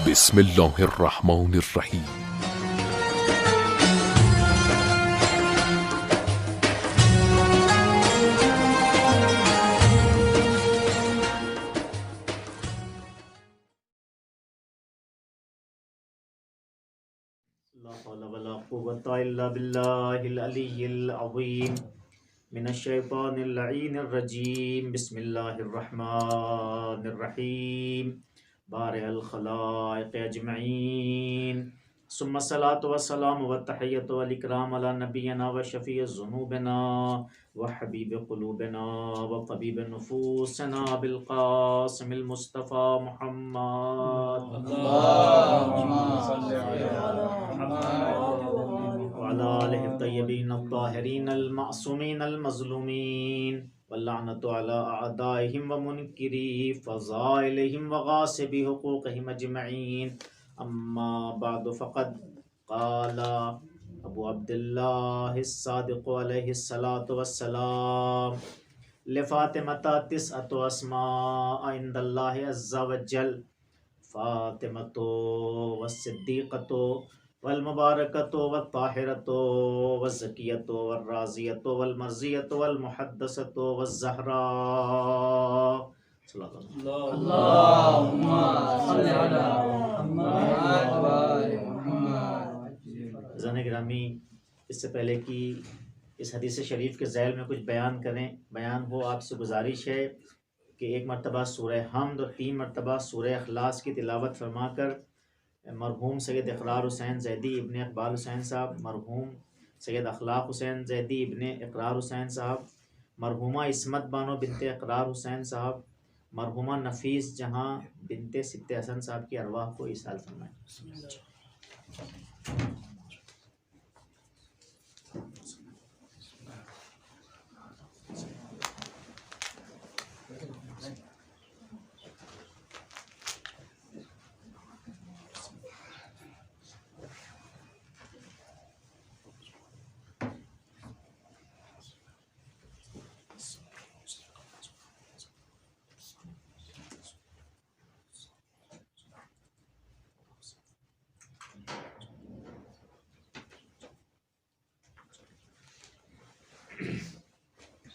بسم الله الرحمن الرحیم. لا حول ولا قوة إلا بالله العلي العظيم من الشيطان اللعين الرجيم. بسم الله الرحمن الرحيم. بارئ الخلائق أجمعين، ثم الصلاة والسلام والتحية والإكرام على نبينا وشفيع ذنوبنا وحبيب قلوبنا وطبيب نفوسنا بالقاسم المصطفى محمد اللهم صل على وعلى آله الطيبين الطاهرين المعصومين المظلومين، واللعنة على أعدائهم ومنكري فضائلهم وغاصبي حقوقهم أجمعين. أما بعد، فقد قال أبو عبد الله الصادق عليه الصلاة والسلام: لفاطمة 9 أسماء عند الله عز وجل، فاطمة والصديقة والمباركة والطاهرة والزكية والرازية والمرزية والمحدثة والزهراء. صلی اللہ علیہ وسلم. اللهم صل على محمد وآل محمد. عزیزان گرامی، اس سے پہلے کہ اس حدیث شریف کے ذیل میں کچھ بیان ہو، آپ سے گزارش ہے کہ ایک مرتبہ سورہ حمد اور 3 مرتبہ سورہ اخلاص کی تلاوت فرما کر مرحوم سید اقرار حسین زیدی ابن اقبال حسین صاحب، مرحوم سید اخلاق حسین زیدی ابن اقرار حسین صاحب، مرحومہ عصمت بانو بنت اقرار حسین صاحب، مرحومہ نفیس جہاں بنت ست حسن صاحب کی ارواح کو ایصال فرمائیں.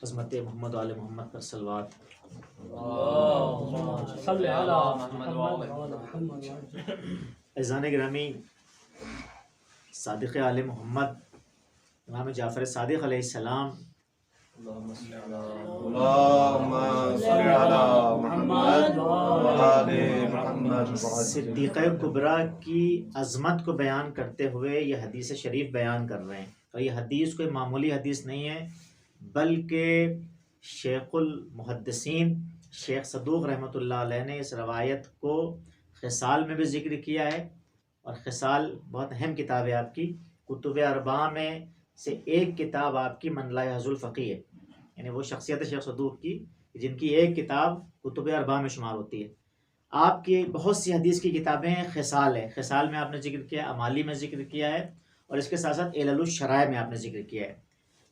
عظمت محمد و آل محمد پر صلوات. اللهم صل على محمد وآل محمد. عزیزان گرامی، صادق آل محمد امام جعفر صادق علیہ السلام اللهم صل على محمد وآل محمد. صدیقہ کبریٰ کی عظمت کو بیان کرتے ہوئے یہ حدیث شریف بیان کر رہے ہیں، اور یہ حدیث کوئی معمولی حدیث نہیں ہے، بلکہ شیخ المحدثین شیخ صدوق رحمۃ اللہ علیہ نے اس روایت کو خصال میں بھی ذکر کیا ہے، اور خصال بہت اہم کتاب ہے آپ کی، کتب اربعہ میں سے ایک کتاب آپ کی من لا یحظ الفقیہ ہے، یعنی وہ شخصیت شیخ صدوق کی جن کی ایک کتاب کتب اربعہ میں شمار ہوتی ہے. آپ کی بہت سی حدیث کی کتابیں خصال ہے، خصال میں آپ نے ذکر کیا، امالی میں ذکر کیا ہے، اور اس کے ساتھ ساتھ علل الشرائع میں آپ نے ذکر کیا ہے،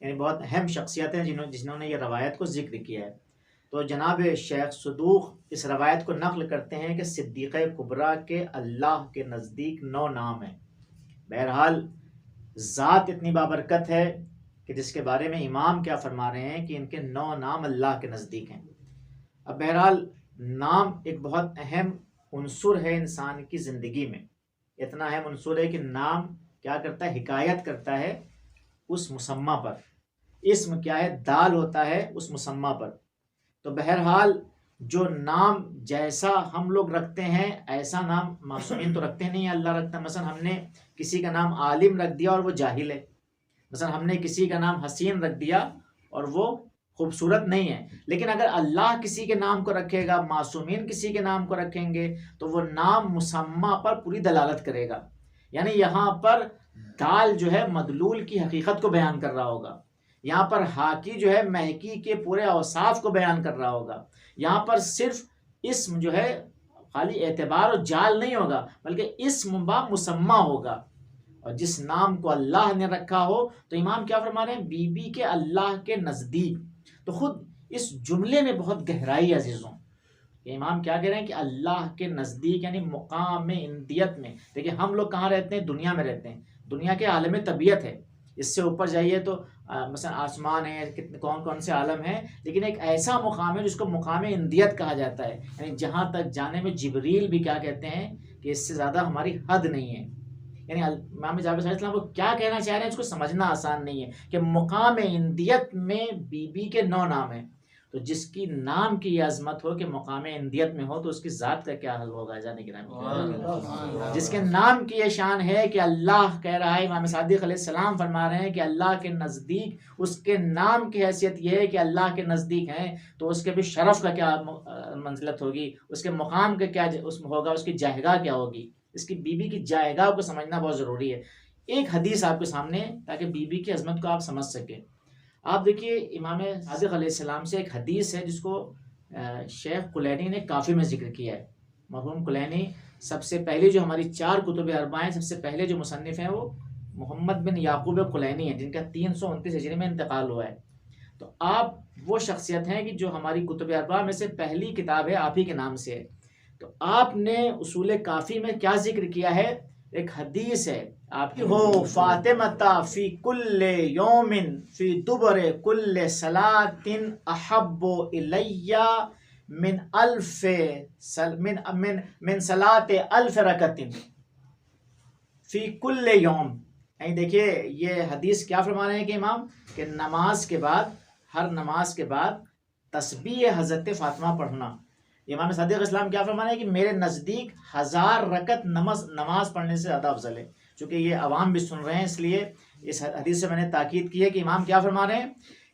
یعنی بہت اہم شخصیت ہیں جنہوں نے یہ روایت کو ذکر کیا ہے. تو جناب شیخ صدوق اس روایت کو نقل کرتے ہیں کہ صدیقہ کبریٰ کے اللہ کے نزدیک 9 نام ہیں. بہرحال ذات اتنی بابرکت ہے کہ جس کے بارے میں امام کیا فرما رہے ہیں کہ ان کے 9 نام اللہ کے نزدیک ہیں. اب بہرحال نام ایک بہت اہم عنصر ہے انسان کی زندگی میں، اتنا اہم عنصر ہے کہ نام کیا کرتا ہے، حکایت کرتا ہے اس مسمى پر. اسم کیا ہے، دال ہوتا ہے اس مسمى پر. تو بہرحال جو نام جیسا ہم لوگ رکھتے ہیں ایسا نام معصومین تو رکھتے نہیں ہیں، اللہ رکھتا ہے. مثلا ہم نے کسی کا نام عالم رکھ دیا اور وہ جاہل ہے، مثلا ہم نے کسی کا نام حسین رکھ دیا اور وہ خوبصورت نہیں ہے. لیکن اگر اللہ کسی کے نام کو رکھے گا، معصومین کسی کے نام کو رکھیں گے، تو وہ نام مسمى پر پوری دلالت کرے گا. یعنی یہاں پر دال جو ہے مدلول کی حقیقت کو بیان کر رہا ہوگا، یہاں پر حاکی جو ہے محکی کے پورے اوصاف کو بیان کر رہا ہوگا. یہاں پر صرف اسم جو ہے خالی اعتبار و جال نہیں ہوگا، بلکہ اسم با مسمى ہوگا. اور جس نام کو اللہ نے رکھا ہو، تو امام کیا فرما رہے ہیں، بی بی کے اللہ کے نزدیک. تو خود اس جملے میں بہت گہرائی عزیزوں. یہ امام کیا کہہ رہے ہیں کہ اللہ کے نزدیک یعنی مقام اندیت میں. دیکھیں ہم لوگ کہاں رہتے ہیں؟ دنیا میں رہتے ہیں. دنیا کے عالم طبیعت ہے. اس سے اوپر جائیے تو مثلا آسمان ہے، کتنے کون کون سے عالم ہیں، لیکن ایک ایسا مقام ہے جس کو مقام اندیت کہا جاتا ہے. یعنی جہاں تک جانے میں جبریل بھی کیا کہتے ہیں کہ اس سے زیادہ ہماری حد نہیں ہے. یعنی امام جعفر صادق علیہ السلام کو کیا کہنا چاہ رہے ہیں اس کو سمجھنا آسان نہیں ہے کہ مقام اندیت میں بی بی کے 9 نام ہیں. تو جس کی نام کی یہ عظمت ہو کہ مقام اندیت میں ہو تو اس کی ذات کا کیا حل ہوگا جانے کے نام. جس کے نام کی یہ شان ہے کہ اللہ کہہ رہا ہے، امام صادق علیہ السلام فرما رہے ہیں کہ اللہ کے نزدیک اس کے نام کی حیثیت یہ ہے کہ اللہ کے نزدیک ہیں، تو اس کے بھی شرف کا کیا منزلت ہوگی، اس کے مقام کا کیا ہوگا، اس کی جائگاہ کیا ہوگی. اس کی بی بی کی جائگاہ کو سمجھنا بہت ضروری ہے. ایک حدیث آپ کے سامنے تاکہ بی بی کی عظمت کو آپ سمجھ سکیں. آپ دیکھیے امام صادق علیہ السلام سے ایک حدیث ہے جس کو شیخ کلینی نے کافی میں ذکر کیا ہے. مرحوم کلینی سب سے پہلے جو ہماری 4 کتب اربعہ ہیں، سب سے پہلے جو مصنف ہیں وہ محمد بن یعقوب کلینی ہیں، جن کا 329 ہجری میں انتقال ہوا ہے. تو آپ وہ شخصیت ہیں کہ جو ہماری کتب اربعہ میں سے پہلی کتاب ہے آپ ہی کے نام سے ہے. تو آپ نے اصول کافی میں کیا ذکر کیا ہے؟ ایک حدیث ہے آپ کی، ہو فاطمہ فی کل یوم فی دبر کل صلاۃ احب الی من الف من صلاۃ الف رکعت فی کل یوم. یعنی دیکھیے یہ حدیث کیا فرما رہے ہیں کہ امام کہ نماز کے بعد، ہر نماز کے بعد تسبیح حضرت فاطمہ پڑھنا. امام صادق اسلام کیا فرما رہے ہیں کہ میرے نزدیک 1000 رکعت نماز پڑھنے سے زیادہ افضل ہے. چونکہ یہ عوام بھی سن رہے ہیں اس لیے اس حدیث سے میں نے تاکید کی ہے کہ امام کیا فرما رہے ہیں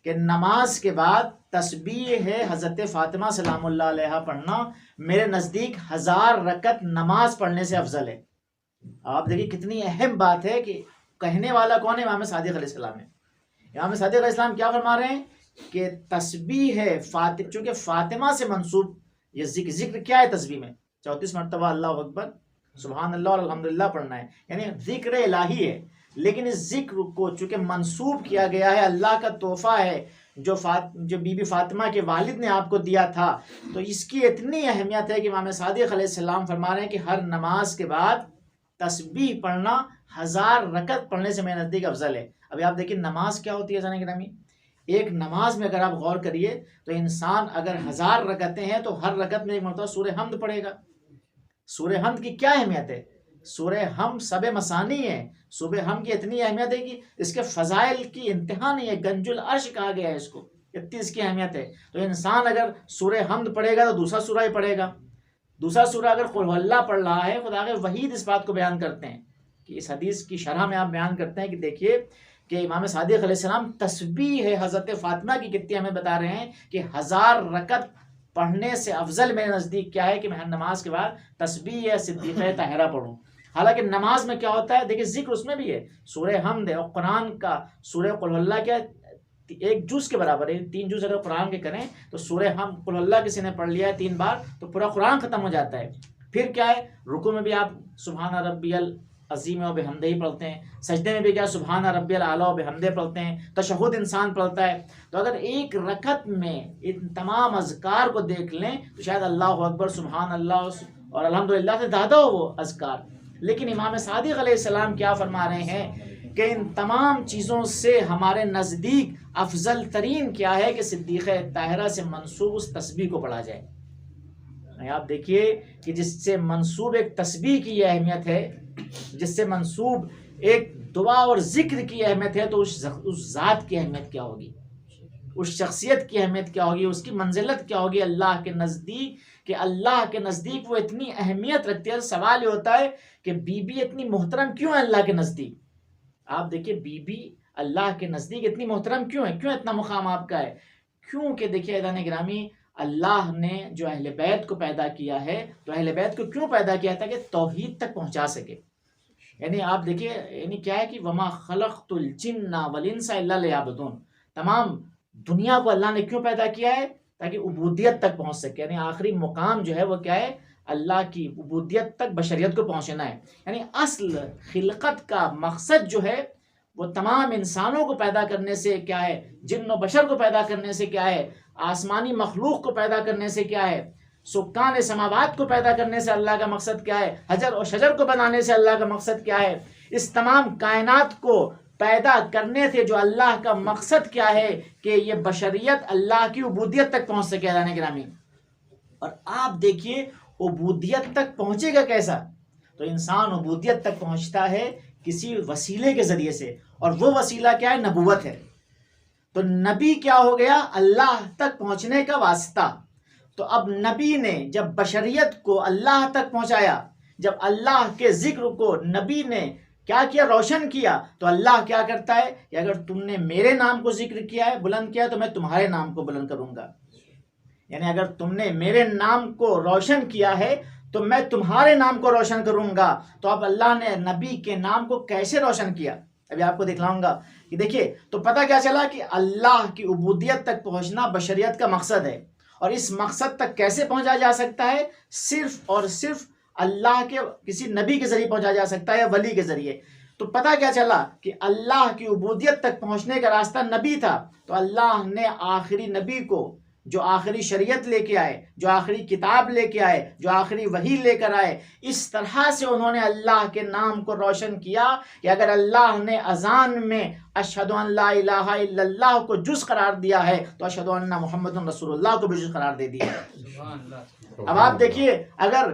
کہ نماز کے بعد تسبیح ہے حضرت فاطمہ سلام اللہ علیہ پڑھنا میرے نزدیک 1000 رکعت نماز پڑھنے سے افضل ہے. آپ دیکھیے کتنی اہم بات ہے کہ کہنے والا کون ہے؟ امام صادق علیہ السلام ہے. امام صادق علیہ السلام کیا فرما رہے ہیں کہ تسبیح ہے چونکہ فاطمہ سے منسوب یہ ذکر کیا ہے تسبیح میں 34 مرتبہ اللہ اکبر سبحان اللہ اور الحمدللہ پڑھنا ہے، یعنی ذکر الہی ہے. لیکن اس ذکر کو چونکہ منسوب کیا گیا ہے، اللہ کا تحفہ ہے جو بی بی فاطمہ کے والد نے آپ کو دیا تھا، تو اس کی اتنی اہمیت ہے کہ امام صادق علیہ السلام فرما رہے ہیں کہ ہر نماز کے بعد تسبیح پڑھنا 1000 رکعت پڑھنے سے میرے نزدیک افضل ہے. ابھی آپ دیکھیں نماز کیا ہوتی ہے جانے گرامی. ایک نماز میں اگر آپ غور کریے تو انسان اگر 1000 رکعتیں ہیں تو ہر رکعت میں ایک مرتبہ سورہ حمد پڑھے گا. سورہ حمد کی کیا اہمیت ہے؟ سورہ حمد سب مثانی ہے. سورہ حمد کی اتنی اہمیت ہے کہ اس کے فضائل کی انتہا نہیں ہے، گنج العرش کہا گیا ہے اس کو، اتنی اس کی اہمیت ہے. تو انسان اگر سورہ حمد پڑھے گا تو دوسرا سورہ ہی پڑھے گا. دوسرا سورہ اگر قل هو اللہ پڑھ رہا ہے، خدا کے وحید اس بات کو بیان کرتے ہیں کہ اس حدیث کی شرح میں آپ بیان کرتے ہیں کہ دیکھیے کہ امام صادق علیہ السلام تسبیح ہے حضرت فاطمہ کی کتنی ہمیں بتا رہے ہیں کہ 1000 رکعت پڑھنے سے افضل میرے نزدیک کیا ہے کہ میں نماز کے بعد تسبیح یا صدیقہ طاہرہ پڑھوں. حالانکہ نماز میں کیا ہوتا ہے دیکھیں ذکر اس میں بھی ہے، سورہ حمد ہے، اور قرآن کا سورہ قل اللہ کیا 1 جز کے برابر ہے. 3 جز اگر قرآن کے کریں تو سورہ حمد قل اللہ کسی نے پڑھ لیا ہے 3 بار تو پورا قرآن ختم ہو جاتا ہے. پھر کیا ہے رکوع میں بھی آپ سبحان ربی العظیم و بحمدہ ہی پڑھتے ہیں، سجدے میں بھی کیا سبحان ربی الاعلی و بحمدہ پڑھتے ہیں، تشہد انسان پڑھتا ہے. تو اگر ایک رکعت میں ان تمام اذکار کو دیکھ لیں تو شاید اللہ اکبر سبحان اللہ اور الحمدللہ سے زیادہ ہو وہ اذکار. لیکن امام صادق علیہ السلام کیا فرما رہے ہیں کہ ان تمام چیزوں سے ہمارے نزدیک افضل ترین کیا ہے کہ صدیقہ طاہرہ سے منسوب اس تسبیح کو پڑھا جائے. آپ دیکھیے کہ جس سے منسوب ایک تسبیح کی یہ اہمیت ہے، جس سے منسوب ایک دعا اور ذکر کی اہمیت ہے، تو اس ذات کی اہمیت کیا ہوگی، اس شخصیت کی اہمیت کیا ہوگی، اس کی منزلت کیا ہوگی اللہ کے نزدیک کہ اللہ کے نزدیک وہ اتنی اہمیت رکھتی ہے. سوال یہ ہوتا ہے کہ بی بی اتنی محترم کیوں ہے اللہ کے نزدیک؟ آپ دیکھیے بی بی اللہ کے نزدیک اتنی محترم کیوں ہے، کیوں اتنا مقام آپ کا ہے؟ کیونکہ دیکھیے عزیزان گرامی اللہ نے جو اہل بیت کو پیدا کیا ہے تو اہل بیت کو کیوں پیدا کیا تھا کہ توحید تک پہنچا سکے. یعنی آپ دیکھیے یعنی کیا ہے کہ وما خلقت الجن والانس الا لیعبدون، تمام دنیا کو اللہ نے کیوں پیدا کیا ہے تاکہ عبودیت تک پہنچ سکے. یعنی آخری مقام جو ہے وہ کیا ہے اللہ کی عبودیت تک بشریت کو پہنچنا ہے. یعنی اصل خلقت کا مقصد جو ہے وہ تمام انسانوں کو پیدا کرنے سے کیا ہے، جن و بشر کو پیدا کرنے سے کیا ہے، آسمانی مخلوق کو پیدا کرنے سے کیا ہے، سکان سماوات کو پیدا کرنے سے اللہ کا مقصد کیا ہے، حجر اور شجر کو بنانے سے اللہ کا مقصد کیا ہے، اس تمام کائنات کو پیدا کرنے سے جو اللہ کا مقصد کیا ہے کہ یہ بشریت اللہ کی عبودیت تک پہنچ سکے اعزان گرامی۔ اور آپ دیکھیے عبودیت تک پہنچے گا کیسا؟ تو انسان عبودیت تک پہنچتا ہے کسی وسیلے کے ذریعے سے، اور وہ وسیلہ کیا ہے؟ نبوت ہے۔ تو نبی کیا ہو گیا؟ اللہ تک پہنچنے کا واسطہ۔ تو اب نبی نے جب بشریت کو اللہ تک پہنچایا، جب اللہ کے ذکر کو نبی نے کیا کیا؟ روشن کیا، تو اللہ کیا کرتا ہے کہ اگر تم نے میرے نام کو ذکر کیا ہے، بلند کیا ہے، تو میں تمہارے نام کو بلند کروں گا۔ یعنی اگر تم نے میرے نام کو روشن کیا ہے تو میں تمہارے نام کو روشن کروں گا۔ تو اب اللہ نے نبی کے نام کو کیسے روشن کیا، ابھی آپ کو دکھلاؤں گا کہ دیکھیے، تو پتہ کیا چلا کہ اللہ کی عبودیت تک پہنچنا بشریت کا مقصد ہے، اور اس مقصد تک کیسے پہنچا جا سکتا ہے؟ صرف اور صرف اللہ کے کسی نبی کے ذریعے پہنچا جا سکتا ہے، یا ولی کے ذریعے۔ تو پتہ کیا چلا کہ اللہ کی عبودیت تک پہنچنے کا راستہ نبی تھا، تو اللہ نے آخری نبی کو جو آخری شریعت لے کے آئے، جو آخری کتاب لے کے آئے، جو آخری وحی لے کر آئے، اس طرح سے انہوں نے اللہ کے نام کو روشن کیا کہ اگر اللہ نے اذان میں اشہد ان لا الہ الا اللہ کو جز قرار دیا ہے تو اشہد ان محمد رسول اللہ کو بھی جز قرار دے دیا ہے۔ اب آپ دیکھیے، اگر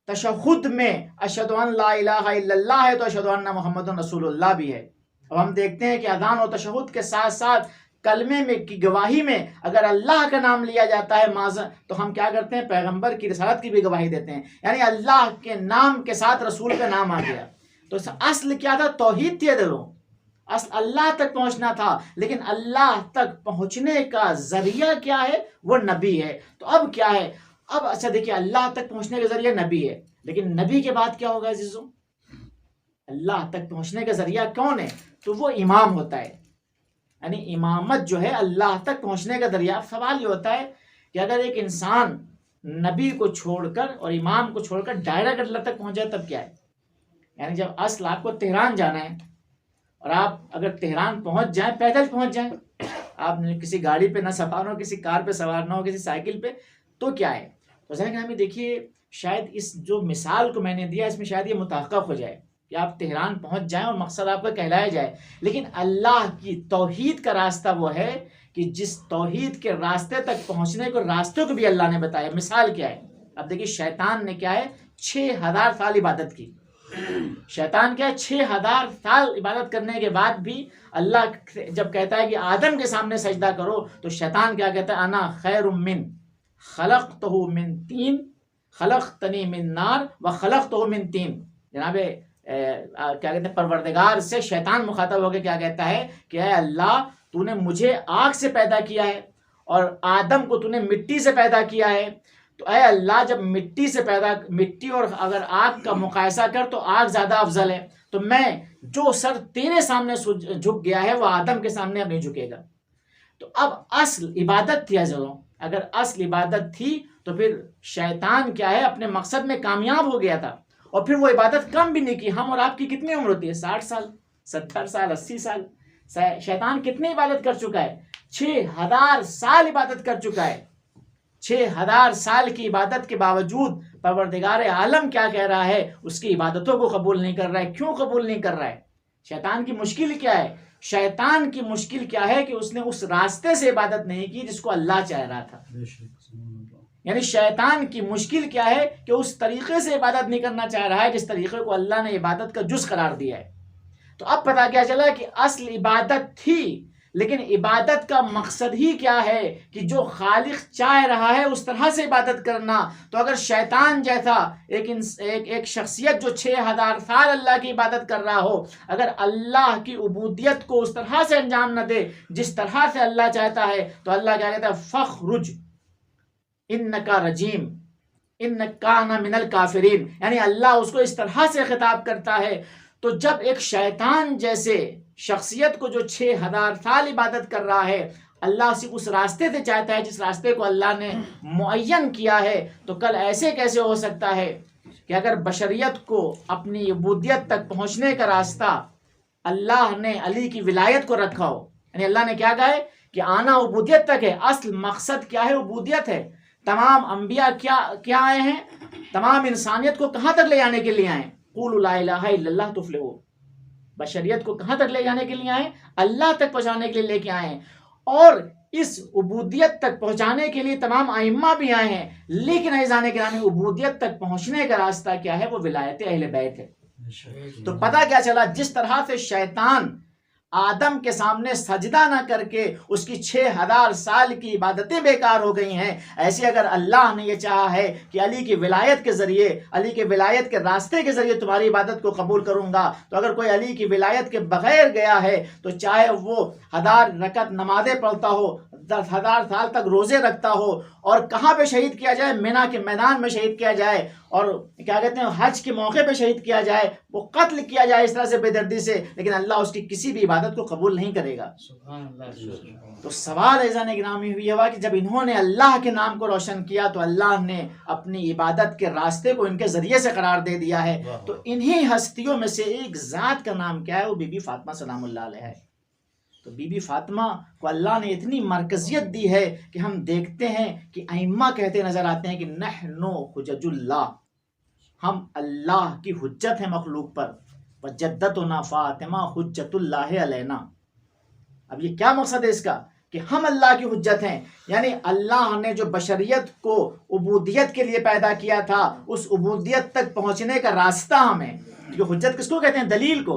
تشہد میں اشہد ان لا الہ الا اللہ ہے تو اشہد ان محمد رسول اللہ بھی ہے۔ اب ہم دیکھتے ہیں کہ اذان و تشہد کے ساتھ ساتھ کلمے میں کی گواہی میں اگر اللہ کا نام لیا جاتا ہے تو ہم کیا کرتے ہیں؟ پیغمبر کی رسالت کی بھی گواہی دیتے ہیں، یعنی اللہ کے نام کے ساتھ رسول کا نام آ گیا۔ تو اصل کیا تھا؟ توحید تھی دلوں، اصل اللہ تک پہنچنا تھا، لیکن اللہ تک پہنچنے کا ذریعہ کیا ہے؟ وہ نبی ہے۔ تو اب کیا ہے؟ اب اچھا دیکھیے، اللہ تک پہنچنے کا ذریعہ نبی ہے، لیکن نبی کے بعد کیا ہوگا عزیزوں؟ اللہ تک پہنچنے کا ذریعہ کون ہے؟ تو وہ امام ہوتا ہے، یعنی امامت جو ہے اللہ تک پہنچنے کا ذریعہ۔ سوال یہ ہوتا ہے کہ اگر ایک انسان نبی کو چھوڑ کر اور امام کو چھوڑ کر ڈائریکٹ اللہ تک پہنچ جائے تب کیا ہے؟ یعنی جب اصل آپ کو تہران جانا ہے اور آپ اگر تہران پہنچ جائیں، پیدل پہنچ جائیں، آپ کسی گاڑی پہ نہ سوار ہو، کسی کار پہ سوار نہ ہو، کسی سائیکل پہ، تو کیا ہے؟ تو ذہن ہمیں دیکھیے، شاید اس جو مثال کو میں نے دیا اس میں شاید یہ متحقق ہو جائے کہ آپ تہران پہنچ جائیں اور مقصد آپ کا کہلایا جائے، لیکن اللہ کی توحید کا راستہ وہ ہے کہ جس توحید کے راستے تک پہنچنے کو راستوں کو بھی اللہ نے بتایا۔ مثال کیا ہے؟ اب دیکھیے، شیطان نے کیا ہے؟ 6000 سال عبادت کی۔ شیطان کیا ہے؟ 6000 سال عبادت کرنے کے بعد بھی اللہ جب کہتا ہے کہ آدم کے سامنے سجدہ کرو، تو شیطان کیا کہتا ہے؟ انا خیر من خلقتہ من طین خلقتنی من نار وخلقتہ من طین۔ جناب کیا کہتے ہیں؟ پروردگار سے شیطان مخاطب ہو کے کیا کہتا ہے کہ اے اللہ، تو نے مجھے آگ سے پیدا کیا ہے اور آدم کو تو نے مٹی سے پیدا کیا ہے، تو اے اللہ جب مٹی اور اگر آگ کا مقایسہ کر تو آگ زیادہ افضل ہے، تو میں جو سر تیرے سامنے جھک گیا ہے وہ آدم کے سامنے اب نہیں جھکے گا۔ تو اب اصل عبادت تھی حضروں، اگر اصل عبادت تھی تو پھر شیطان کیا ہے؟ اپنے مقصد میں کامیاب ہو گیا تھا، اور پھر وہ عبادت کم بھی نہیں کی۔ ہم اور آپ کی کتنی عمر ہوتی ہے؟ 60 سال، 70 سال، 80 سال۔ شیطان کتنی عبادت کر چکا ہے؟ 6000 سال عبادت کر چکا ہے۔ 6000 سال کی عبادت کے باوجود پروردگار عالم کیا کہہ رہا ہے؟ اس کی عبادتوں کو قبول نہیں کر رہا ہے۔ کیوں قبول نہیں کر رہا ہے؟ شیطان کی مشکل کیا ہے؟ شیطان کی مشکل کیا ہے کہ اس نے اس راستے سے عبادت نہیں کی جس کو اللہ چاہ رہا تھا۔ یعنی شیطان کی مشکل کیا ہے کہ اس طریقے سے عبادت نہیں کرنا چاہ رہا ہے جس طریقے کو اللہ نے عبادت کا جز قرار دیا ہے۔ تو اب پتہ کیا چلا کہ اصل عبادت تھی، لیکن عبادت کا مقصد ہی کیا ہے کہ جو خالق چاہ رہا ہے اس طرح سے عبادت کرنا۔ تو اگر شیطان جیسا ایک شخصیت جو 6000 سال اللہ کی عبادت کر رہا ہو، اگر اللہ کی عبودیت کو اس طرح سے انجام نہ دے جس طرح سے اللہ چاہتا ہے، تو اللہ کیا کہتا ہے؟ فخرج انکا رجیم انکا من الکافرین، یعنی اللہ اس کو اس طرح سے خطاب کرتا ہے۔ تو جب ایک شیطان جیسے شخصیت کو جو 6000 سال عبادت کر رہا ہے، اللہ سے اس راستے سے چاہتا ہے جس راستے کو اللہ نے معین کیا ہے، تو کل ایسے کیسے ہو سکتا ہے کہ اگر بشریت کو اپنی عبودیت تک پہنچنے کا راستہ اللہ نے علی کی ولایت کو رکھا ہو، یعنی اللہ نے کیا کہا ہے کہ آنا عبودیت تک ہے، اصل مقصد کیا ہے؟ عبودیت ہے، تمام انبیاء کیا آئے ہیں؟ تمام انسانیت کو کہاں تک لے جانے کے لیے آئے؟ قولوا لا الہ الا اللہ تفلحوا. بشریت کو کہاں تک لے جانے کے لیے آئے؟ اللہ تک پہنچانے کے لیے لے کے آئے ہیں. اور اس عبودیت تک پہنچانے کے لیے تمام ائمہ بھی آئے ہیں، لیکن ایزان گرامی عبودیت تک پہنچنے کا راستہ کیا ہے؟ وہ ولایت اہل بیت ہے. تو پتہ کیا چلا؟ جس طرح سے شیطان آدم کے سامنے سجدہ نہ کر کے اس کی 6000 سال کی عبادتیں بیکار ہو گئی ہیں، ایسے اگر اللہ نے یہ چاہا ہے کہ علی کی ولایت کے ذریعے، علی کے ولایت کے راستے کے ذریعے تمہاری عبادت کو قبول کروں گا، تو اگر کوئی علی کی ولایت کے بغیر گیا ہے تو چاہے وہ 1000 رکعت نمازیں پڑھتا ہو، 10,000 سال تک روزے رکھتا ہو، اور کہاں پہ شہید کیا جائے؟ مینا کے میدان میں شہید کیا جائے، اور کیا کہتے ہیں حج کے موقع پہ شہید کیا جائے، وہ قتل کیا جائے اس طرح سے بے دردی سے، لیکن اللہ اس کی کسی بھی عبادت کو قبول نہیں کرے گا. تو سوال ایزان گرامی ہوئی ہوا کہ جب انہوں نے اللہ کے نام کو روشن کیا تو اللہ نے اپنی عبادت کے راستے کو ان کے ذریعے سے قرار دے دیا ہے. تو انہی ہستیوں میں سے ایک ذات کا نام کیا ہے؟ وہ بی بی فاطمہ سلام اللہ علیہ ہے. تو بی بی فاطمہ کو اللہ نے اتنی مرکزیت دی ہے کہ ہم دیکھتے ہیں کہ ائمہ کہتے نظر آتے ہیں کہ نحن حجج اللہ، ہم اللہ کی حجت ہیں مخلوق پر، وجدتنا فاطمہ حجت اللہ علینا. اب یہ کیا مقصد ہے اس کا؟ کہ ہم اللہ کی حجت ہیں، یعنی اللہ نے جو بشریت کو عبودیت کے لیے پیدا کیا تھا اس عبودیت تک پہنچنے کا راستہ ہمیں. جو حجت کس کو کہتے ہیں؟ دلیل کو.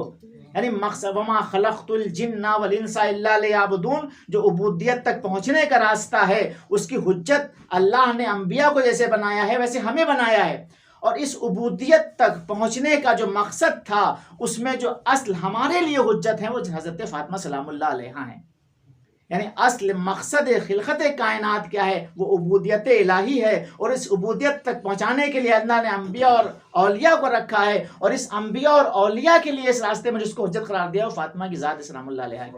یعنی مقصد وما خلقت الجن والانس الا لیعبدون، جو عبودیت تک پہنچنے کا راستہ ہے اس کی حجت اللہ نے انبیاء کو جیسے بنایا ہے ویسے ہمیں بنایا ہے. اور اس عبودیت تک پہنچنے کا جو مقصد تھا اس میں جو اصل ہمارے لیے حجت ہے وہ حضرت فاطمہ سلام اللہ علیہا ہیں. یعنی اصل مقصد خلقت کائنات کیا ہے؟ وہ عبودیت الہی ہے، اور اس عبودیت تک پہنچانے کے لیے اللہ نے انبیاء اور اولیاء کو رکھا ہے، اور اس انبیاء اور اولیاء کے لیے اس راستے میں جس کو حجت قرار دیا وہ فاطمہ کی ذات سلام اللہ علیہا ہے.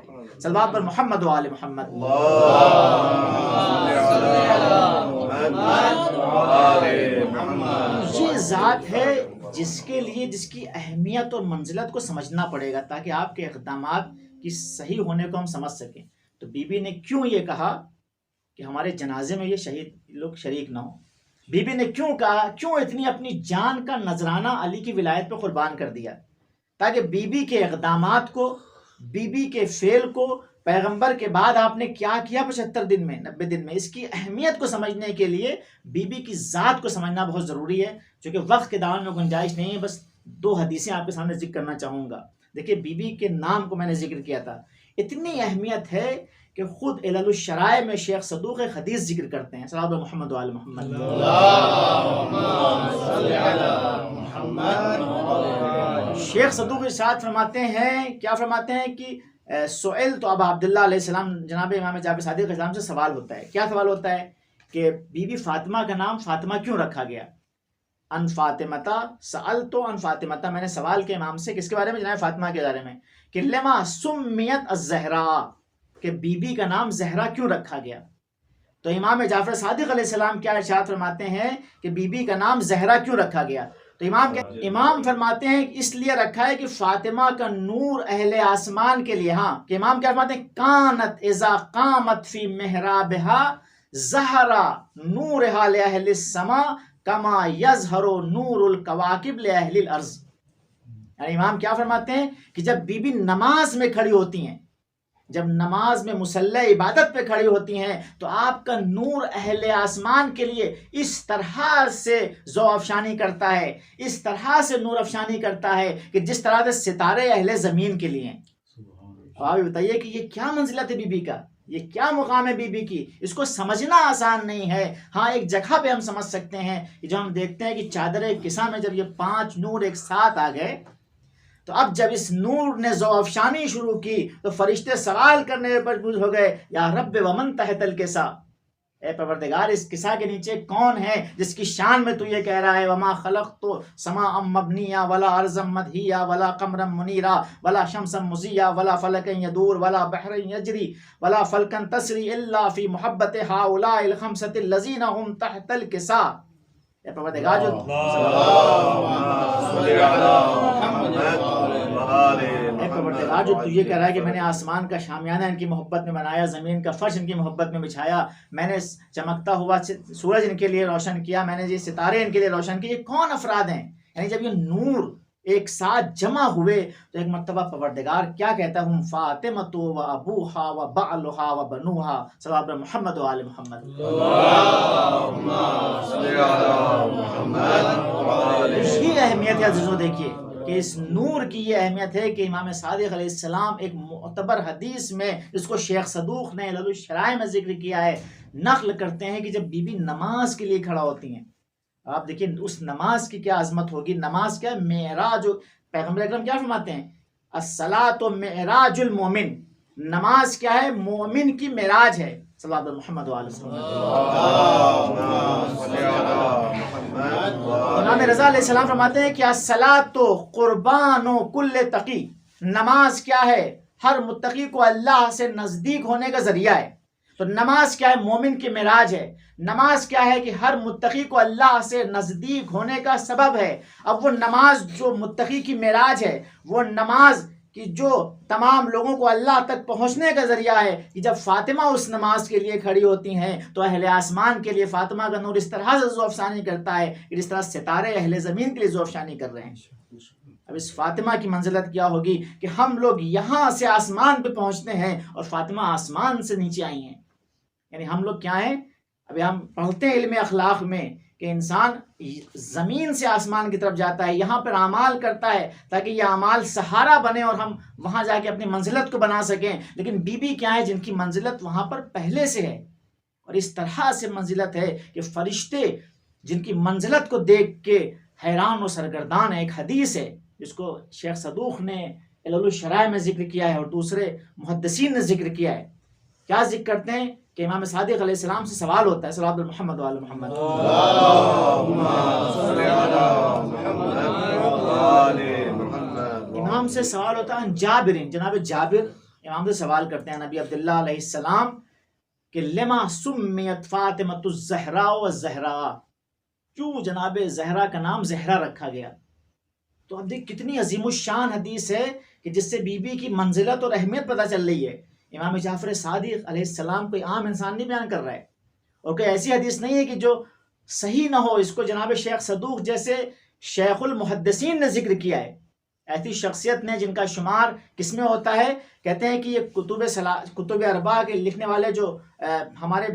صلوات پر محمد و آل محمد. یہ ذات ہے جس کے لیے جس کی اہمیت اور منزلت کو سمجھنا پڑے گا تاکہ آپ کے اقدامات کی صحیح ہونے کو ہم سمجھ سکیں. تو بی بی نے کیوں یہ کہا کہ ہمارے جنازے میں یہ شہید لوگ شریک نہ ہوں؟ بی بی نے کیوں کہا، کیوں اتنی اپنی جان کا نذرانہ علی کی ولایت پہ قربان کر دیا؟ تاکہ بی بی کے اقدامات کو، بی بی کے فعل کو، پیغمبر کے بعد آپ نے کیا کیا 75 دن میں، 90 دن میں، اس کی اہمیت کو سمجھنے کے لیے بی بی کی ذات کو سمجھنا بہت ضروری ہے. چونکہ وقت کے دوران میں گنجائش نہیں ہے، بس 2 حدیثیں آپ کے سامنے ذکر کرنا چاہوں گا. دیکھیے بی بی کے نام کو میں نے ذکر کیا تھا، اتنی اہمیت ہے کہ خود علل الشرائع میں شیخ صدوق حدیث ذکر کرتے ہیں. صلی اللہ محمد و آل محمد. شیخ صدوق ارشاد فرماتے ہیں، کیا فرماتے ہیں کہ سئل تو ابا عبداللہ علیہ السلام، جناب امام جعفر صادق علیہ السلام سے سوال ہوتا ہے. کیا سوال ہوتا ہے؟ کہ بی بی فاطمہ کا نام فاطمہ کیوں رکھا گیا؟ ان فاطمتا سألتو ان فاطمتا، میں نے سوال کیا امام سے کس کے بارے میں؟ جناب فاطمہ کے بارے میں. کہ لما سمیت الزہراء، کہ بی بی کا نام زہرا کیوں رکھا گیا؟ تو امام جعفر صادق علیہ السلام کیا ارشاد فرماتے ہیں کہ بی بی کا نام زہرا کیوں رکھا گیا؟ تو امام فرماتے ہیں اس لیے رکھا ہے کہ فاطمہ کا نور اہل آسمان کے لیے. ہاں کہ امام کیا فرماتے ہیں؟ کانت اذا قامت فی محرابها زہرا نورها لأہل السماء کما یظہر نور الکواکب لأہل الارض. یعنی امام کیا فرماتے ہیں کہ جب بی بی نماز میں کھڑی ہوتی ہیں، جب نماز میں مصلی عبادت پہ کھڑی ہوتی ہیں تو آپ کا نور اہل آسمان کے لیے اس طرح سے ضوء افشانی کرتا ہے، اس طرح سے نور افشانی کرتا ہے کہ جس طرح سے ستارے اہل زمین کے لیے ہیں. آپ بتائیے کہ یہ کیا منزلت ہے بی بی کا، یہ کیا مقام ہے بی بی کی؟ اس کو سمجھنا آسان نہیں ہے. ہاں ایک جگہ پہ ہم سمجھ سکتے ہیں کہ جو ہم دیکھتے ہیں کہ چادر کسا میں جب یہ 5 نور ایک ساتھ آ گئے تو اب جب اس نور نے ضوء افشانی شروع کی تو فرشتے سوال کرنے پر مجبور ہو گئے، یا رب ومن تحت الکسا، اے پروردگار اس کسا کے نیچے کون ہے جس کی شان میں تو یہ کہہ رہا ہے وما خلقت سماء مبنیا ولا ارضا مدحیا ولا قمرا منیرا ولا شمسا مضیا ولا فلکا یدور ولا بحرا یجری ولا فلکا تسری الا فی محبت ہؤلاء الخمسۃ الذین هم تحت الکسا. اے پروردگار جو اے پروردگار، جو تجھے کہہ رہا ہے کہ میں نے آسمان کا شامیانہ ان کی محبت میں بنایا، زمین کا فرش ان کی محبت میں بچھایا، میں نے چمکتا ہوا سورج ان کے لیے روشن کیا، میں نے یہ ستارے ان کے لیے روشن کیے، یہ کون افراد ہیں؟ یعنی جب یہ نور ایک ساتھ جمع ہوئے تو ایک مرتبہ پروردگار کیا کہتا ہوں، فاطمۃ و ابوہا و بعلہا و بنوہا صلی محمد و آل محمد۔ اس کی اہمیت ہے عزیزوں، دیکھیے کہ اس نور کی یہ اہمیت ہے کہ امام صادق علیہ السلام ایک معتبر حدیث میں، جس کو شیخ صدوق نے علل الشرائع میں ذکر کیا ہے، نقل کرتے ہیں کہ جب بی بی نماز کے لیے کھڑا ہوتی ہیں، آپ دیکھیں اس نماز کی کیا عظمت ہوگی۔ نماز کیا ہے؟ معراج۔ پیغمبر اکرم کیا فرماتے ہیں؟ الصلاۃ معراج المومن، نماز کیا ہے؟ مومن کی معراج ہے۔ صلی اللہ علیہ محمد و آلہ امام رضا علیہ السلام فرماتے ہیں کہ الصلاۃ قربان کل تقی، نماز کیا ہے؟ ہر متقی کو اللہ سے نزدیک ہونے کا ذریعہ ہے۔ تو نماز کیا ہے؟ مومن کی معراج ہے۔ نماز کیا ہے؟ کہ ہر متقی کو اللہ سے نزدیک ہونے کا سبب ہے۔ اب وہ نماز جو متقی کی معراج ہے، وہ نماز کہ جو تمام لوگوں کو اللہ تک پہنچنے کا ذریعہ ہے، کہ جب فاطمہ اس نماز کے لیے کھڑی ہوتی ہیں تو اہل آسمان کے لیے فاطمہ کا نور اس طرح سے ذو افشانی کرتا ہے کہ جس طرح ستارے اہل زمین کے لیے ذو افشانی کر رہے ہیں۔ اب اس فاطمہ کی منزلت کیا ہوگی کہ ہم لوگ یہاں سے آسمان پہ پہنچتے ہیں اور فاطمہ آسمان سے نیچے آئی ہیں۔ یعنی ہم لوگ کیا ہیں؟ ابھی ہم پڑھتے ہیں علم اخلاق میں کہ انسان زمین سے آسمان کی طرف جاتا ہے، یہاں پر اعمال کرتا ہے تاکہ یہ اعمال سہارا بنے اور ہم وہاں جا کے اپنی منزلت کو بنا سکیں۔ لیکن بی بی کیا ہے؟ جن کی منزلت وہاں پر پہلے سے ہے، اور اس طرح سے منزلت ہے کہ فرشتے جن کی منزلت کو دیکھ کے حیران و سرگردان ہے۔ ایک حدیث ہے جس کو شیخ صدوق نے علل الشرائع میں ذکر کیا ہے اور دوسرے محدثین نے ذکر کیا ہے۔ کیا ذکر کرتے ہیں کہ امام صادق علیہ السلام سے سوال ہوتا ہے، صلی اللہ علیہ محمد و آل محمد، امام سے سوال ہوتا ہے جابر، جناب جابر امام سے سوال کرتے ہیں نبی عبداللہ علیہ السلام کہ لما سمیت فاطمۃ الزہراء والزہراء، کیوں جناب زہرا کا نام زہرا رکھا گیا؟ تو اب دیکھ کتنی عظیم الشان حدیث ہے کہ جس سے بی بی کی منزلت اور اہمیت پتہ چل رہی ہے۔ امام جعفر صادق علیہ السلام کوئی عام انسان نہیں بیان کر رہا ہے، اور کوئی ایسی حدیث نہیں ہے کہ جو صحیح نہ ہو۔ اس کو جناب شیخ صدوق جیسے شیخ المحدثین نے ذکر کیا ہے، ایسی شخصیت نے جن کا شمار کس میں ہوتا ہے؟ کہتے ہیں کہ یہ کتب اربعہ کے لکھنے والے جو ہمارے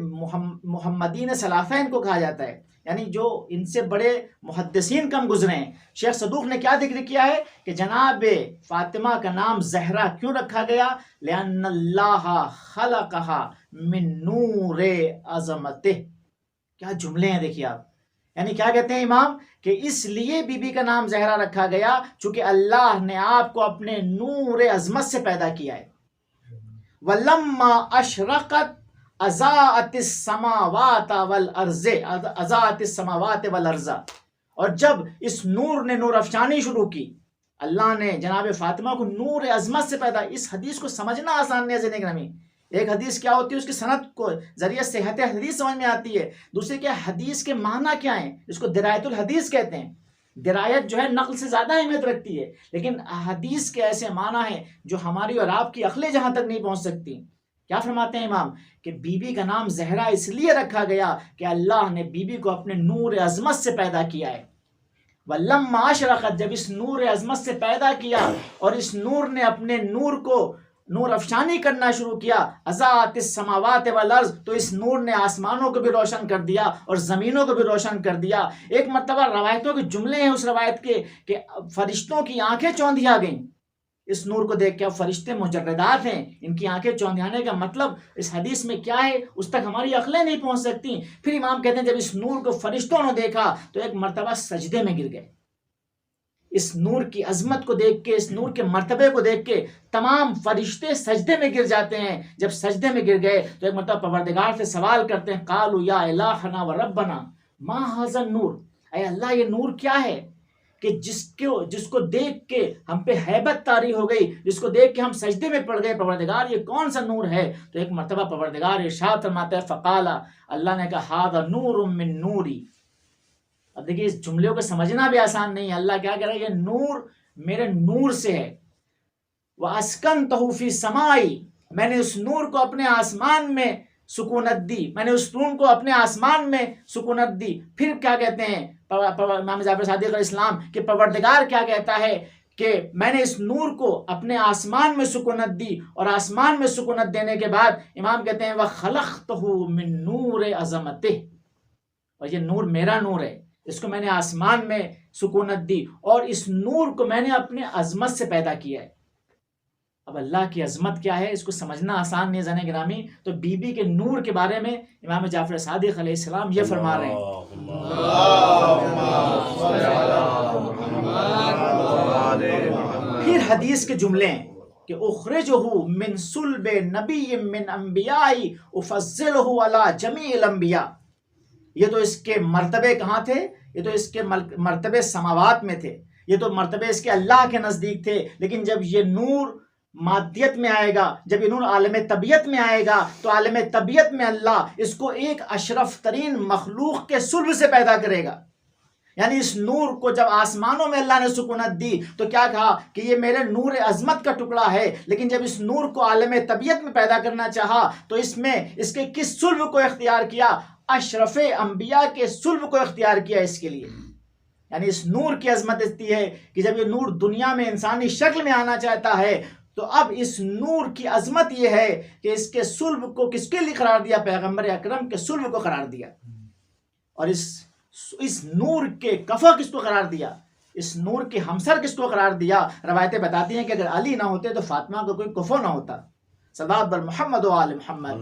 محمدین ثلاثہ کو کہا جاتا ہے، یعنی جو ان سے بڑے محدثین کم گزرے ہیں۔ شیخ صدوق نے کیا ذکر کیا ہے کہ جناب فاطمہ کا نام زہرا کیوں رکھا گیا؟ لأن اللہ خلقها من نور عظمتہ۔ کیا جملے ہیں دیکھیے آپ، یعنی کیا کہتے ہیں امام کہ اس لیے بی بی کا نام زہرا رکھا گیا چونکہ اللہ نے آپ کو اپنے نور عظمت سے پیدا کیا ہے۔ وَلَمَّا أَشْرَقَتْ اضاءت السماوات والارض، اضاءت السماوات والارض، اور جب اس نور نے نور افشانی شروع کی، اللہ نے جناب فاطمہ کو نور عظمت سے پیدا۔ اس حدیث کو سمجھنا آسان نہیں ہے زندگی میں۔ ایک حدیث کیا ہوتی ہے، اس کی سند کو ذریعہ صحت حدیث سمجھ میں آتی ہے، دوسرے کیا حدیث کے معنی کیا ہیں، اس کو درایت الحدیث کہتے ہیں۔ درایت جو ہے نقل سے زیادہ اہمیت رکھتی ہے، لیکن حدیث کے ایسے معنی ہیں جو ہماری اور آپ کی عقلیں جہاں تک نہیں پہنچ سکتی۔ کیا فرماتے ہیں امام کہ بی بی کا نام زہرا اس لیے رکھا گیا کہ اللہ نے بی بی کو اپنے نور عظمت سے پیدا کیا ہے۔ وَلَمَّا أَشْرَقَتْ، جب اس نور عظمت سے پیدا کیا اور اس نور نے اپنے نور کو نور افشانی کرنا شروع کیا، اضاءت السماوات والارض، تو اس نور نے آسمانوں کو بھی روشن کر دیا اور زمینوں کو بھی روشن کر دیا۔ ایک مرتبہ روایتوں کے جملے ہیں اس روایت کے کہ فرشتوں کی آنکھیں چوندھیا گئیں اس نور کو دیکھ کے۔ اب فرشتے مجردات ہیں، ان کی آنکھیں چوندھیانے کا مطلب اس حدیث میں کیا ہے اس تک ہماری عقلیں نہیں پہنچ سکتی۔ پھر امام کہتے ہیں جب اس نور کو فرشتوں نے دیکھا تو ایک مرتبہ سجدے میں گر گئے۔ اس نور کی عظمت کو دیکھ کے، اس نور کے مرتبے کو دیکھ کے تمام فرشتے سجدے میں گر جاتے ہیں۔ جب سجدے میں گر گئے تو ایک مرتبہ پروردگار سے سوال کرتے ہیں، قالوا یا الہنا و ربنا ما ھذا النور، اے اللہ یہ نور کیا ہے کہ جس کو دیکھ کے ہم پہ ہیبت طاری ہو گئی، جس کو دیکھ کے ہم سجدے میں پڑ گئے، پروردگار یہ کون سا نور ہے؟ تو ایک مرتبہ پروردگار ارشاد فرماتا ہے، فقال، اللہ نے کہا ھذا نور من نوری۔ اب دیکھیے اس جملے کو سمجھنا بھی آسان نہیں ہے۔ اللہ کیا کہہ رہا ہے؟ یہ نور میرے نور سے ہے۔ وَأَسْكَنْتَهُ فِي سَمَائِ، میں نے اس نور کو اپنے آسمان میں سکونت دی، میں نے اس نور کو اپنے آسمان میں سکونت دی۔ پھر کیا کہتے ہیں امام جعفر صادق علیہ السلام کہ پروردگار کیا کہتا ہے کہ میں نے اس نور کو اپنے آسمان میں سکونت دی، اور آسمان میں سکونت دینے کے بعد امام کہتے ہیں وَخَلَقْتُهُ مِن نُورِ عَظَمَتِهِ، اور یہ نور میرا نور ہے، اس کو میں نے آسمان میں سکونت دی، اور اس نور کو میں نے اپنے عظمت سے پیدا کیا ہے۔ اب اللہ کی عظمت کیا ہے اس کو سمجھنا آسان نہیں زن گرامی، تو بی بی کے نور کے بارے میں امام جعفر صادق علیہ السلام یہ فرما رہے ہیں۔ پھر حدیث کے جملے ہیں کہ اخرجہ من صلب نبی من انبیاء افضلہ علی جمیع الانبیاء، یہ تو اس کے مرتبے کہاں تھے؟ یہ تو اس کے مرتبے سماوات میں تھے، یہ تو مرتبے اس کے اللہ کے نزدیک تھے، لیکن جب یہ نور مادیت میں آئے گا، جب یہ نور عالم طبیعت میں آئے گا، تو عالم طبیعت میں اللہ اس کو ایک اشرف ترین مخلوق کے صلب سے پیدا کرے گا۔ یعنی اس نور کو جب آسمانوں میں اللہ نے سکونت دی تو کیا کہا کہ یہ میرے نور عظمت کا ٹکڑا ہے، لیکن جب اس نور کو عالم طبیعت میں پیدا کرنا چاہا تو اس میں اس کے کس صلب کو اختیار کیا؟ اشرف انبیاء کے صلب کو اختیار کیا اس کے لیے۔ یعنی اس نور کی عظمت اتنی ہے کہ جب یہ نور دنیا میں انسانی شکل میں آنا چاہتا ہے تو اب اس نور کی عظمت یہ ہے کہ اس کے صلب کو کس کے لیے قرار دیا؟ پیغمبر اکرم کے صلب کو قرار دیا، اور اس نور کے کفا کس کو قرار دیا؟ اس نور کے ہمسر کس کو قرار دیا؟ روایتیں بتاتی ہیں کہ اگر علی نہ ہوتے تو فاطمہ کو کوئی کفو نہ ہوتا۔ صلوات بر محمد و آل محمد۔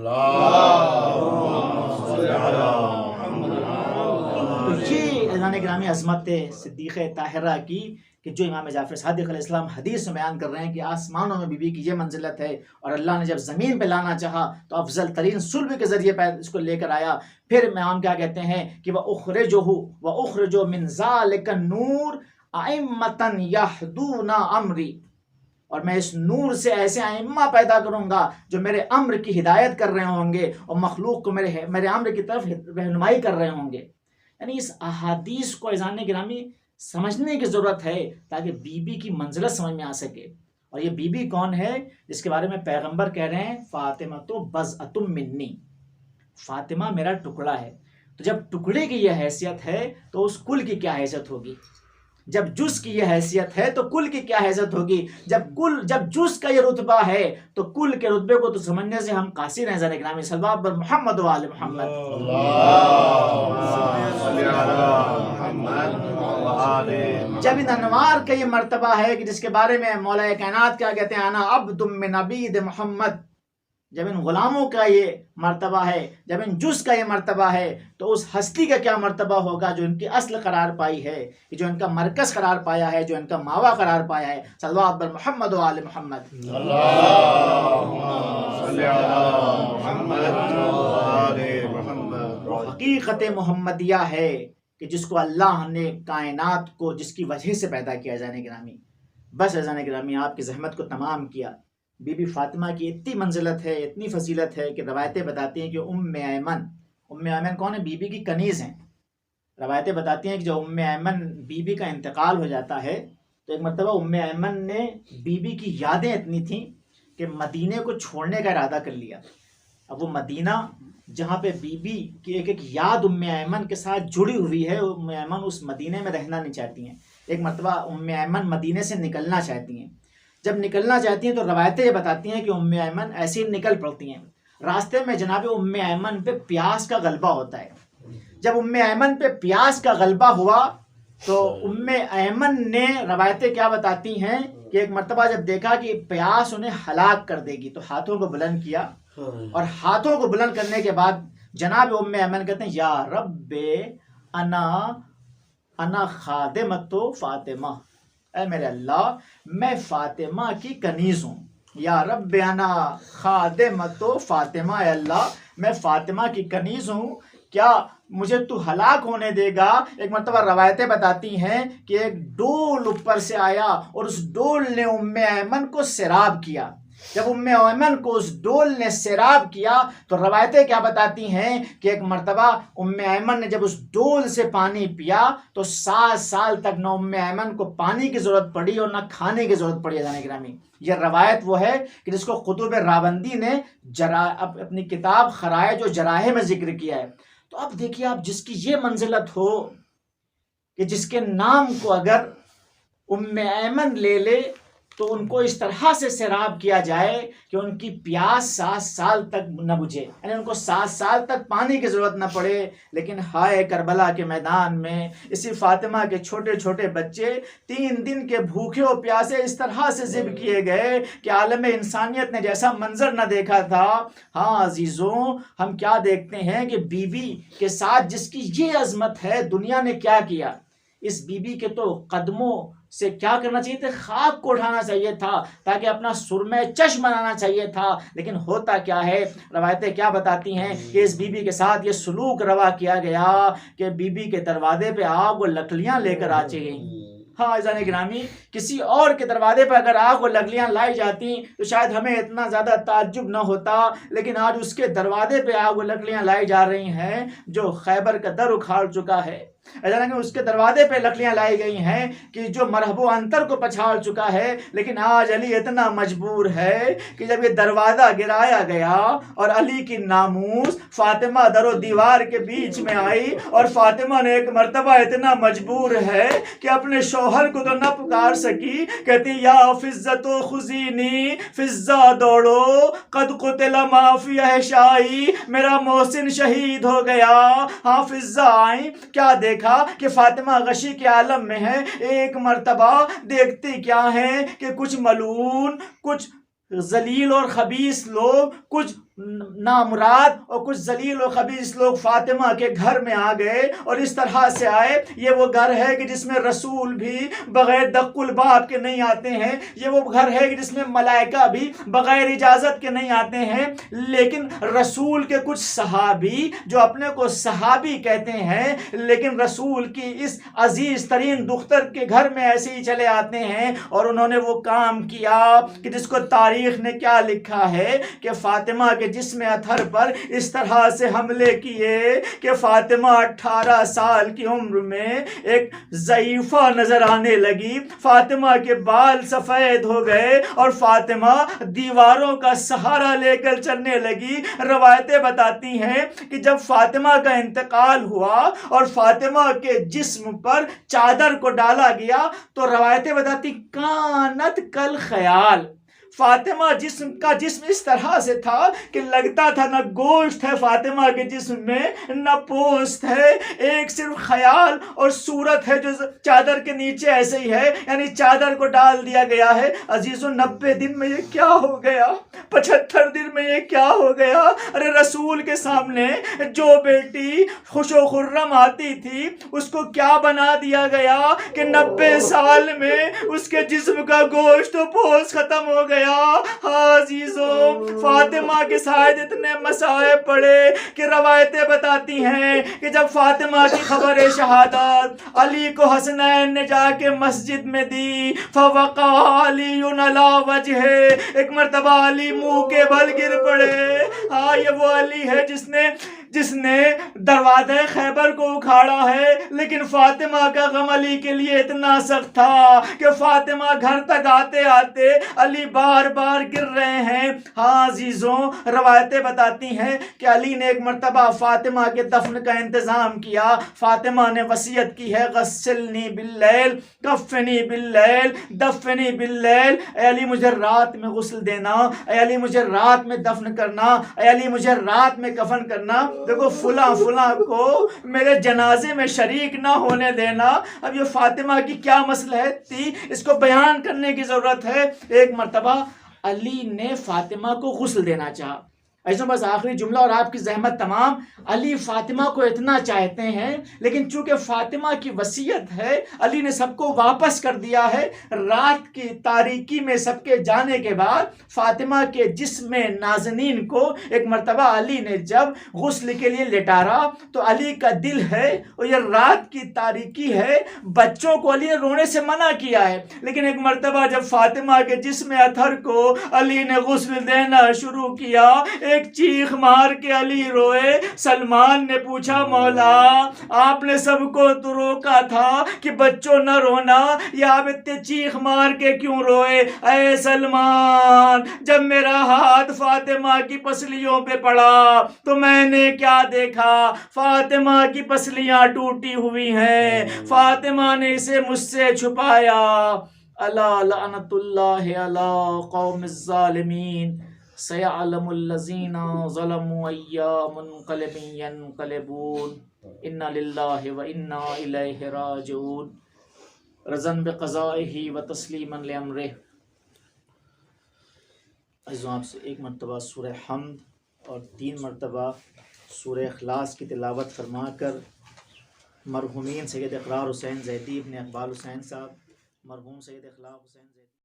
تو یہ اذان گرامی عظمت صدیقہ طاہرہ کی کہ جو امام جعفر صادق علیہ السلام حدیث میں بیان کر رہے ہیں کہ آسمانوں میں بی بی کی یہ منزلت ہے، اور اللہ نے جب زمین پہ لانا چاہا تو افضل ترین صلب کے ذریعے اس کو لے کر آیا۔ پھر امام کیا کہتے ہیں کہ وَأُخْرِجُ مِن ذَلِكَ النُّورِ أَئِمَّةً يَهْدُونَ أَمْرِي، اور میں اس نور سے ایسے ائمہ پیدا کروں گا جو میرے امر کی ہدایت کر رہے ہوں گے اور مخلوق کو میرے امر کی طرف رہنمائی کر رہے ہوں گے۔ یعنی اس احادیث کو اذان گرامی سمجھنے کی ضرورت ہے تاکہ بی بی کی منزلت سمجھ میں آ سکے۔ اور یہ بی بی کون ہے جس کے بارے میں پیغمبر کہہ رہے ہیں فاطمہ تو بضعۃ منی، فاطمہ میرا ٹکڑا ہے۔ تو جب ٹکڑے کی یہ حیثیت ہے تو اس کل کی کیا حیثیت ہوگی؟ جب جز کی یہ حیثیت ہے تو کل کی کیا حیثیت ہوگی؟ جب جز کا یہ رتبہ ہے تو کل کے رتبے کو تو سمجھنے سے ہم قاصر ہیں ذرا گرامی۔ صلوات بر محمد و آل محمد۔ جب ان انوار کا یہ مرتبہ ہے کہ جس کے بارے میں مولا کائنات کیا کہتے ہیں انا عبد من عبید محمد، جب ان غلاموں کا یہ مرتبہ ہے، جب ان جز کا یہ مرتبہ ہے تو اس ہستی کا کیا مرتبہ ہوگا جو ان کی اصل قرار پائی ہے، جو ان کا مرکز قرار پایا ہے، جو ان کا ماوا قرار پایا ہے۔ صلوات بر محمد و آل محمد۔ حقیقت محمدیہ ہے کہ جس کو اللہ نے کائنات کو جس کی وجہ سے پیدا کیا جانے گرامی۔ بس جانے گرامی آپ کی زحمت کو تمام کیا۔ بی بی فاطمہ کی اتنی منزلت ہے، اتنی فضیلت ہے کہ روایتیں بتاتی ہیں کہ ام ایمن کون ہے؟ بی بی کی کنیز ہیں۔ روایتیں بتاتی ہیں کہ جو ام ایمن بی بی کا انتقال ہو جاتا ہے تو ایک مرتبہ ام ایمن نے بی بی کی یادیں اتنی تھیں کہ مدینے کو چھوڑنے کا ارادہ کر لیا۔ اب وہ مدینہ جہاں پہ بی بی کی ایک یاد ام ایمن کے ساتھ جڑی ہوئی ہے، ام ایمن اس مدینے میں رہنا نہیں چاہتی ہیں۔ ایک مرتبہ ام ایمن مدینے سے نکلنا چاہتی ہیں۔ جب نکلنا چاہتی ہیں تو روایتیں یہ بتاتی ہیں کہ ام ایمن ایسے ہی نکل پڑتی ہیں۔ راستے میں جناب ام ایمن پہ پیاس کا غلبہ ہوتا ہے۔ جب ام ایمن پہ پیاس کا غلبہ ہوا تو ام ایمن نے روایتیں کیا بتاتی ہیں کہ ایک مرتبہ جب دیکھا کہ پیاس انہیں ہلاک کر دے گی تو ہاتھوں کو بلند کیا، اور ہاتھوں کو بلند کرنے کے بعد جناب ام ایمن کہتے ہیں یا رب انا خادمۃ فاطمہ، اے میرے اللہ میں فاطمہ کی کنیز ہوں۔ یا رب انا خادمۃ فاطمہ، اے اللہ میں فاطمہ کی کنیز ہوں، کیا مجھے تو ہلاک ہونے دے گا؟ ایک مرتبہ روایتیں بتاتی ہیں کہ ایک ڈول اوپر سے آیا اور اس ڈول نے ام ایمن کو سیراب کیا۔ جب ام ایمن کو اس ڈول نے سیراب کیا تو روایتیں کیا بتاتی ہیں کہ ایک مرتبہ ام ایمن نے جب اس ڈول سے پانی پیا تو 7 سال تک نہ ام ایمن کو پانی کی ضرورت پڑی اور نہ کھانے کی ضرورت پڑی. عزیزان گرامی، یہ روایت وہ ہے کہ جس کو قطب راوندی نے اپنی کتاب خرائج و جراح میں ذکر کیا ہے. تو اب دیکھیے، آپ جس کی یہ منزلت ہو کہ جس کے نام کو اگر ام ایمن لے لے تو ان کو اس طرح سے سیراب کیا جائے کہ ان کی پیاس 7 سال تک نہ بجھے، یعنی ان کو 7 سال تک پانی کی ضرورت نہ پڑے. لیکن ہائے کربلا کے میدان میں اسی فاطمہ کے چھوٹے چھوٹے بچے 3 دن کے بھوکے و پیاسے اس طرح سے ذبح کیے گئے کہ عالم انسانیت نے جیسا منظر نہ دیکھا تھا. ہاں عزیزوں، ہم کیا دیکھتے ہیں کہ بی بی کے ساتھ جس کی یہ عظمت ہے، دنیا نے کیا کیا؟ اس بی بی کے تو قدموں سے کیا کرنا چاہیے تھا؟ خاک کو اٹھانا چاہیے تھا، تاکہ اپنا سرمہ چشم بنانا چاہیے تھا. لیکن ہوتا کیا ہے، روایتیں کیا بتاتی ہیں کہ اس بی بی کے ساتھ یہ سلوک روا کیا گیا کہ بی بی کے دروازے پہ آگ و لکڑیاں لے کر آ گئیں. ہاں عزیزان گرامی، کسی اور کے دروازے پہ اگر آگ و لکڑیاں لائی جاتی تو شاید ہمیں اتنا زیادہ تعجب نہ ہوتا، لیکن آج اس کے دروازے پہ آگ و لکڑیاں لائی جا رہی ہیں جو خیبر کا در اکھاڑ چکا ہے. کہ اس کے دروازے پہ لکڑیاں لائی گئی ہیں کہ جو مرحب و انتر کو پچھاڑ چکا ہے. لیکن آج علی اتنا مجبور ہے کہ جب یہ دروازہ گرایا گیا اور علی کی ناموس فاطمہ در و دیوار کے بیچ میں آئی، اور فاطمہ نے ایک مرتبہ اتنا مجبور ہے کہ اپنے شوہر کو تو نہ پکار سکی، کہتی یا فزتو خزینی، فزا دوڑو قد قتل ما فی احشائی، میرا محسن شہید ہو گیا. ہاں فزا آئیں، کیا دیکھا کہ فاطمہ غشی کے عالم میں ہے. ایک مرتبہ دیکھتے کیا ہے کہ کچھ ملعون، کچھ ذلیل اور خبیث لوگ، کچھ نامراد اور کچھ ذلیل و خبیث لوگ فاطمہ کے گھر میں آ گئے، اور اس طرح سے آئے. یہ وہ گھر ہے کہ جس میں رسول بھی بغیر دق الباب کے نہیں آتے ہیں، یہ وہ گھر ہے کہ جس میں ملائکہ بھی بغیر اجازت کے نہیں آتے ہیں. لیکن رسول کے کچھ صحابی جو اپنے کو صحابی کہتے ہیں، لیکن رسول کی اس عزیز ترین دختر کے گھر میں ایسے ہی چلے آتے ہیں، اور انہوں نے وہ کام کیا کہ جس کو تاریخ نے کیا لکھا ہے کہ فاطمہ کے جسم اطہر پر اس طرح سے حملے کیے کہ فاطمہ 18 سال کی عمر میں ایک ضعیفہ نظر آنے لگی. فاطمہ کے بال سفید ہو گئے اور فاطمہ دیواروں کا سہارا لے کر چلنے لگی. روایتیں بتاتی ہیں کہ جب فاطمہ کا انتقال ہوا اور فاطمہ کے جسم پر چادر کو ڈالا گیا تو روایتیں بتاتی کانت کل خیال، فاطمہ کا جسم اس طرح سے تھا کہ لگتا تھا نہ گوشت ہے فاطمہ کے جسم میں، نہ پوست ہے، ایک صرف خیال اور صورت ہے جو چادر کے نیچے ایسے ہی ہے، یعنی چادر کو ڈال دیا گیا ہے. عزیزو، 90 دن میں یہ کیا ہو گیا؟ 75 دن میں یہ کیا ہو گیا؟ ارے رسول کے سامنے جو بیٹی خوش و خرم آتی تھی اس کو کیا بنا دیا گیا کہ 90 سال میں اس کے جسم کا گوشت و پوست ختم ہو گیا. عزیزوں، فاطمہ کے ساتھ اتنے مسائب پڑے کہ روایتیں بتاتی ہیں کہ جب فاطمہ کی خبر شہادت علی کو حسنین نے جا کے مسجد میں دی، فوقع علی علی وجہ، ایک مرتبہ علی منہ کے بل گر پڑے. ہاں، یہ وہ علی ہے جس نے دروازہ خیبر کو اکھاڑا ہے. لیکن فاطمہ کا غم علی کے لیے اتنا سخت تھا کہ فاطمہ گھر تک آتے آتے علی بار بار گر رہے ہیں. ہاں عزیزوں، روایتیں بتاتی ہیں کہ علی نے ایک مرتبہ فاطمہ کے دفن کا انتظام کیا. فاطمہ نے وصیت کی ہے غسلنی باللیل کفنی باللیل دفنی باللیل، اے علی مجھے رات میں غسل دینا، اے علی مجھے رات میں دفن کرنا، اے علی مجھے رات میں کفن کرنا. دیکھو فلاں کو میرے جنازے میں شریک نہ ہونے دینا. اب یہ فاطمہ کی کیا مصلحت تھی، اس کو بیان کرنے کی ضرورت ہے. ایک مرتبہ علی نے فاطمہ کو غسل دینا چاہا. ایسا بس آخری جملہ اور آپ کی زحمت تمام. علی فاطمہ کو اتنا چاہتے ہیں لیکن چونکہ فاطمہ کی وصیت ہے علی نے سب کو واپس کر دیا ہے. رات کی تاریکی میں سب کے جانے کے بعد فاطمہ کے جسم نازنین کو ایک مرتبہ علی نے جب غسل کے لیے لٹارا تو علی کا دل ہے اور یہ رات کی تاریکی ہے، بچوں کو علی نے رونے سے منع کیا ہے، لیکن ایک مرتبہ جب فاطمہ کے جسم اطہر کو علی نے غسل دینا شروع کیا، ایک چیخ مار کے علی روئے. سلمان نے پوچھا مولا آپ نے سب کو تو روکا تھا کہ بچوں نہ رونا، یا آپ اتنے چیخ مار کے کیوں روئے؟ اے سلمان جب میرا ہاتھ فاطمہ کی پسلیوں پہ پڑا تو میں نے کیا دیکھا؟ فاطمہ کی پسلیاں ٹوٹی ہوئی ہیں، فاطمہ نے اسے مجھ سے چھپایا. الا لعنت اللہ علی قوم الظالمین سیعلم الذین ظلموا ای منقلب ینقلبون انا للہ و انا الیہ راجعون. رضا بقضائہ و تسلیما لامرہ. عزیزوں آپ سے ایک مرتبہ سورہ حمد اور 3 مرتبہ سورہ اخلاص کی تلاوت فرما کر مرحومین سید اقرار حسین زیدی ابن اقبال حسین صاحب، مرحوم سید اخلاق حسین زیدی